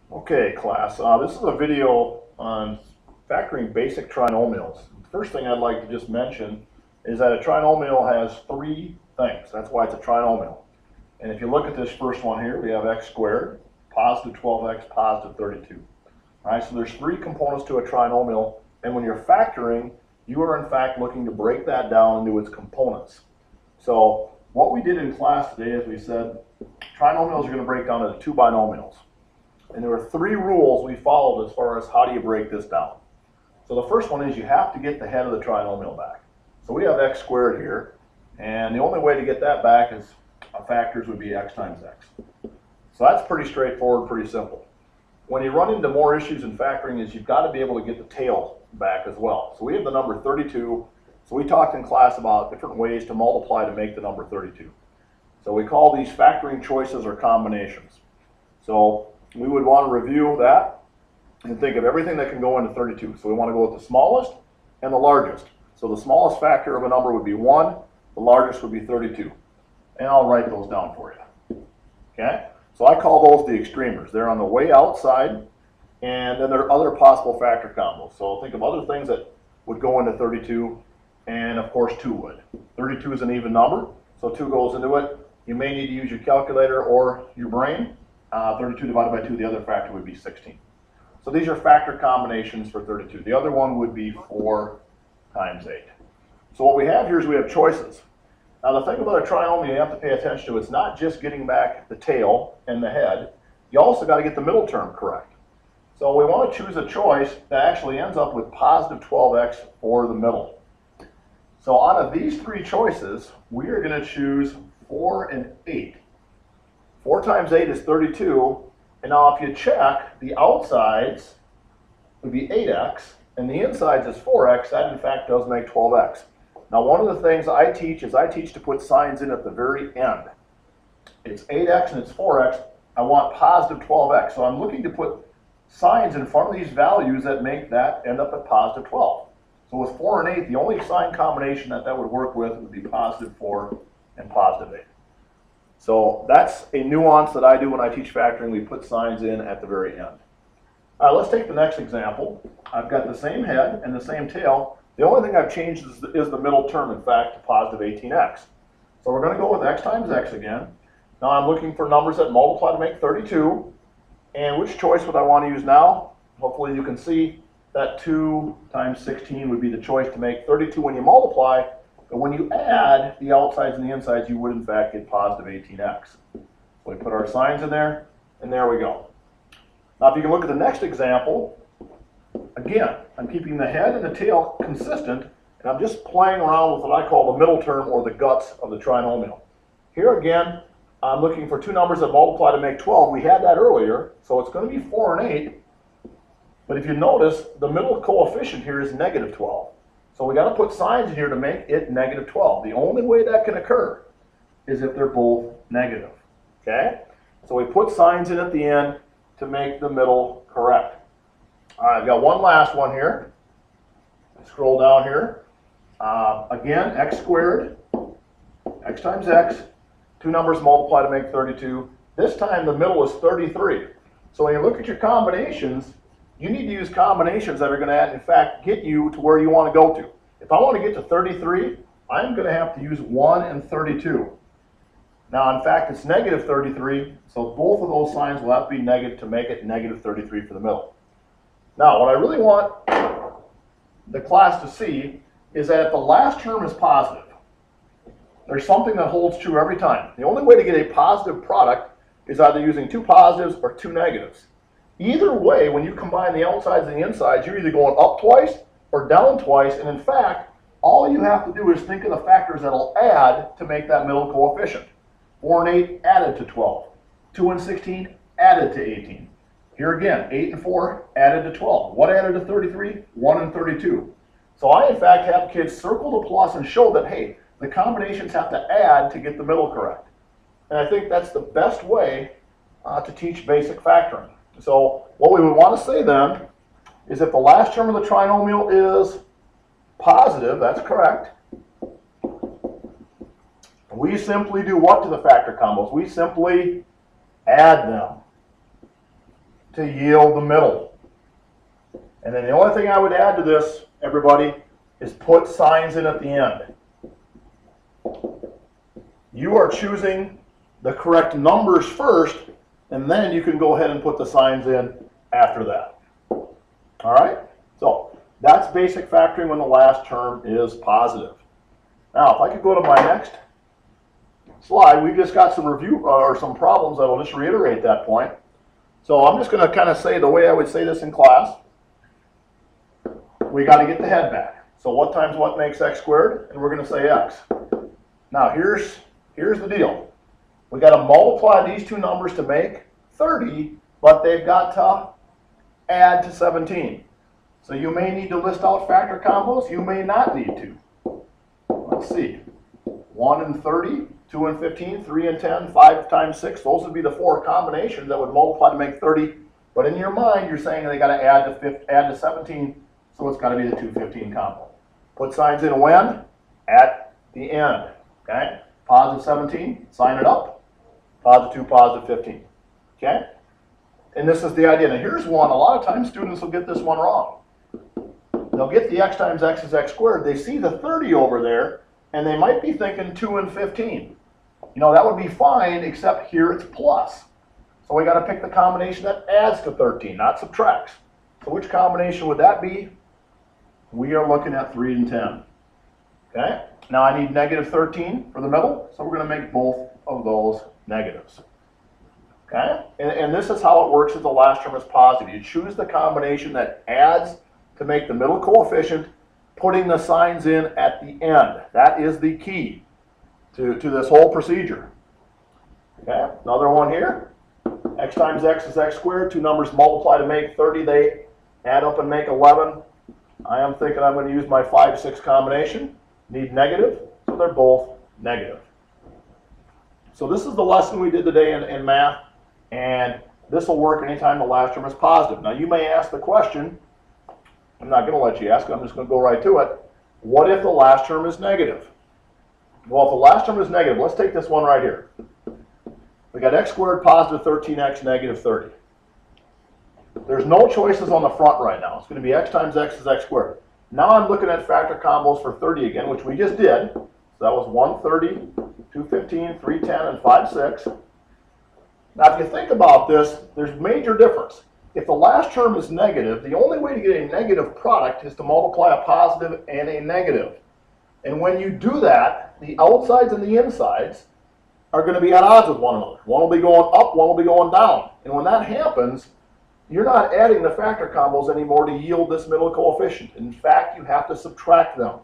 Okay, class, this is a video on factoring basic trinomials. The first thing I'd like to just mention is that a trinomial has three things. That's why it's a trinomial. And if you look at this first one here, we have x squared, positive 12x, positive 32. All right, so there's three components to a trinomial, and when you're factoring, you are in fact looking to break that down into its components. So what we did in class today is we said trinomials are going to break down into two binomials. And there were three rules we followed as far as how do you break this down. So the first one is you have to get the head of the trinomial back. So we have x squared here, and the only way to get that back is factors would be x times x. So that's pretty straightforward, pretty simple. When you run into more issues in factoring is you've got to be able to get the tail back as well. So we have the number 32. So we talked in class about different ways to multiply to make the number 32. So we call these factoring choices or combinations. So we would want to review that and think of everything that can go into 32. So we want to go with the smallest and the largest. So the smallest factor of a number would be 1, the largest would be 32. And I'll write those down for you. Okay? So I call those the extremers. They're on the way outside, and then there are other possible factor combos. So think of other things that would go into 32, and of course 2 would. 32 is an even number, so 2 goes into it. You may need to use your calculator or your brain. 32 divided by 2, the other factor would be 16. So these are factor combinations for 32. The other one would be 4 times 8. So what we have here is we have choices. Now the thing about a trinomial you have to pay attention to, it's not just getting back the tail and the head. You also got to get the middle term correct. So we want to choose a choice that actually ends up with positive 12x for the middle. So out of these three choices, we are going to choose 4 and 8. 4 times 8 is 32, and now if you check, the outsides would be 8x, and the insides is 4x. That in fact does make 12x. Now one of the things I teach is I teach to put signs in at the very end. It's 8x and it's 4x. I want positive 12x, so I'm looking to put signs in front of these values that make that end up at positive 12. So with 4 and 8, the only sign combination that would work with would be positive 4 and positive 8. So that's a nuance that I do when I teach factoring. We put signs in at the very end. All right, let's take the next example. I've got the same head and the same tail. The only thing I've changed is the middle term, in fact, to positive 18x. So we're going to go with x times x again. Now I'm looking for numbers that multiply to make 32. And which choice would I want to use now? Hopefully you can see that 2 times 16 would be the choice to make 32 when you multiply. But when you add the outsides and the insides, you would in fact get positive 18x. So we put our signs in there, and there we go. Now if you can look at the next example, again, I'm keeping the head and the tail consistent, and I'm just playing around with what I call the middle term or the guts of the trinomial. Here again, I'm looking for two numbers that multiply to make 12. We had that earlier, so it's going to be 4 and 8. But if you notice, the middle coefficient here is negative 12. So we got to put signs in here to make it negative 12. The only way that can occur is if they're both negative. Okay? So we put signs in at the end to make the middle correct. All right, I've got one last one here. Scroll down here. Again, x squared, x times x. Two numbers multiply to make 32. This time the middle is 33. So when you look at your combinations, you need to use combinations that are going to, in fact, get you to where you want to go to. If I want to get to 33, I'm going to have to use 1 and 32. Now, in fact, it's negative 33, so both of those signs will have to be negative to make it negative 33 for the middle. Now, what I really want the class to see is that if the last term is positive, there's something that holds true every time. The only way to get a positive product is either using two positives or two negatives. Either way, when you combine the outsides and the insides, you're either going up twice or down twice, and in fact, all you have to do is think of the factors that'll add to make that middle coefficient. 4 and 8 added to 12. 2 and 16 added to 18. Here again, 8 and 4 added to 12. What added to 33? 1 and 32. So I, in fact, have kids circle the plus and show that, hey, the combinations have to add to get the middle correct. And I think that's the best way to teach basic factoring. So what we would want to say then is if the last term of the trinomial is positive, that's correct. We simply do what to the factor combos? We simply add them to yield the middle. And then the only thing I would add to this, everybody, is put signs in at the end. You are choosing the correct numbers first, and then you can go ahead and put the signs in after that. All right? So that's basic factoring when the last term is positive. Now, if I could go to my next slide, we've just got some review or some problems that will just reiterate that point. So I'm just going to kind of say the way I would say this in class. We got to get the head back. So what times what makes x squared? And we're going to say x. Now here's the deal. We got to multiply these two numbers to make 30, but they've got to add to 17. So you may need to list out factor combos. You may not need to. Let's see. 1 and 30, 2 and 15, 3 and 10, 5 times 6. Those would be the four combinations that would multiply to make 30. But in your mind, you're saying they got to add to 17, so it's got to be the 215 combo. Put signs in when? At the end. Okay? Positive 17, sign it up. Positive 2, positive 15. Okay? And this is the idea. Now here's one. A lot of times students will get this one wrong. They'll get the x times x is x squared. They see the 30 over there, and they might be thinking 2 and 15. You know, that would be fine, except here it's plus. So we got to pick the combination that adds to 13, not subtracts. So which combination would that be? We are looking at 3 and 10. Okay? Now I need negative 13 for the middle, so we're going to make both of those negatives. Okay? And this is how it works if the last term is positive. You choose the combination that adds to make the middle coefficient, putting the signs in at the end. That is the key to this whole procedure. Okay? Another one here. X times x is x squared. Two numbers multiply to make 30. They add up and make 11. I am thinking I'm going to use my 5-6 combination. Need negative, so they're both negative. So this is the lesson we did today in math, and this will work anytime the last term is positive. Now you may ask the question, I'm not going to let you ask it, I'm just going to go right to it. What if the last term is negative? Well, if the last term is negative, let's take this one right here. We got x squared positive 13x negative 30. There's no choices on the front right now. It's going to be x times x is x squared. Now I'm looking at factor combos for 30 again, which we just did. So that was 130, 215, 310, and 56. Now if you think about this, there's major difference. If the last term is negative, the only way to get a negative product is to multiply a positive and a negative. And when you do that, the outsides and the insides are going to be at odds with one another. One will be going up, one will be going down. And when that happens, you're not adding the factor combos anymore to yield this middle coefficient. In fact, you have to subtract them.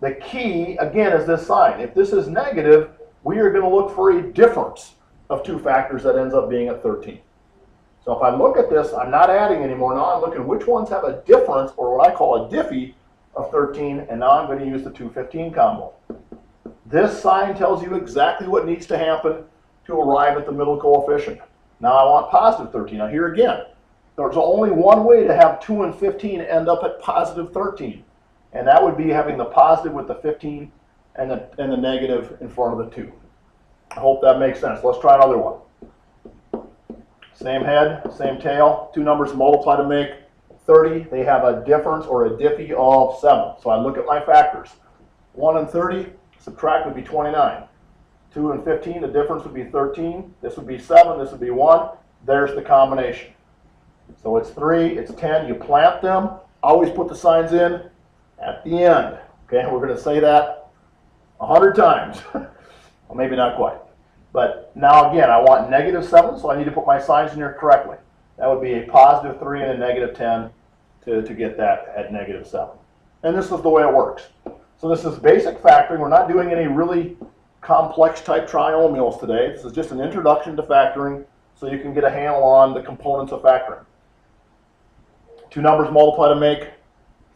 The key, again, is this sign. If this is negative, we are going to look for a difference of two factors that ends up being at 13. So if I look at this, I'm not adding anymore. Now I'm looking which ones have a difference, or what I call a diffie, of 13, and now I'm going to use the 215 combo. This sign tells you exactly what needs to happen to arrive at the middle coefficient. Now I want positive 13. Now here again, there's only one way to have 2 and 15 end up at positive 13, and that would be having the positive with the 15 and the negative in front of the 2. I hope that makes sense. Let's try another one. Same head, same tail. Two numbers multiply to make 30. They have a difference or a diffie of 7. So I look at my factors. 1 and 30, subtract would be 29. 2 and 15, the difference would be 13. This would be 7, this would be 1. There's the combination. So it's 3, it's 10. You plant them. Always put the signs in at the end. Okay, we're going to say that 100 times. Well, maybe not quite. But now again, I want negative 7, so I need to put my signs in here correctly. That would be a positive 3 and a negative 10 to get that at negative 7. And this is the way it works. So this is basic factoring. We're not doing any really complex type trinomials today. This is just an introduction to factoring so you can get a handle on the components of factoring. Two numbers multiply to make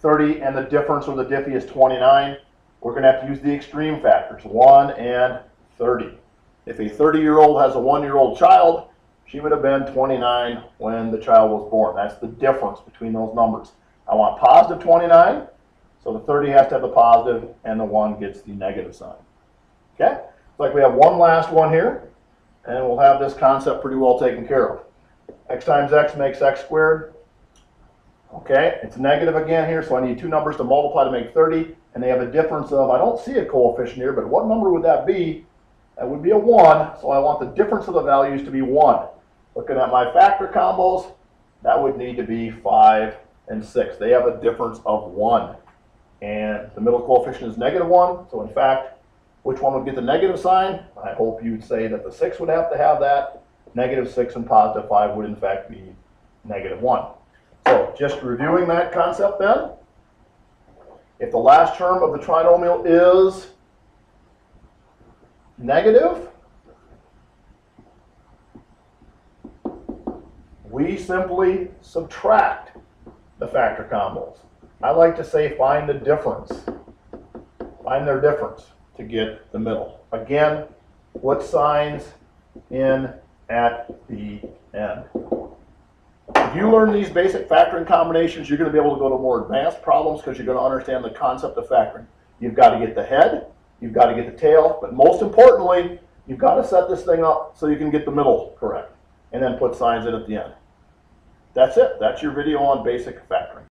30, and the difference or the diffie is 29. We're going to have to use the extreme factors, 1 and 30. If a 30-year-old has a 1-year-old child, she would have been 29 when the child was born. That's the difference between those numbers. I want positive 29, so the 30 has to have the positive, and the 1 gets the negative sign. Okay? It's like we have one last one here, and we'll have this concept pretty well taken care of. X times x makes x squared. Okay, it's negative again here, so I need two numbers to multiply to make 30, and they have a difference of, I don't see a coefficient here, but what number would that be? That would be a 1, so I want the difference of the values to be 1. Looking at my factor combos, that would need to be 5 and 6. They have a difference of 1. And the middle coefficient is -1, so in fact, which one would get the negative sign? I hope you'd say that the 6 would have to have that. -6 and +5 would in fact be -1. So just reviewing that concept then, if the last term of the trinomial is negative, we simply subtract the factor combos. I like to say find the difference. Find their difference to get the middle. Again, put signs in at the end. If you learn these basic factoring combinations, you're going to be able to go to more advanced problems because you're going to understand the concept of factoring. You've got to get the head, you've got to get the tail, but most importantly, you've got to set this thing up so you can get the middle correct, and then put signs in at the end. That's it. That's your video on basic factoring.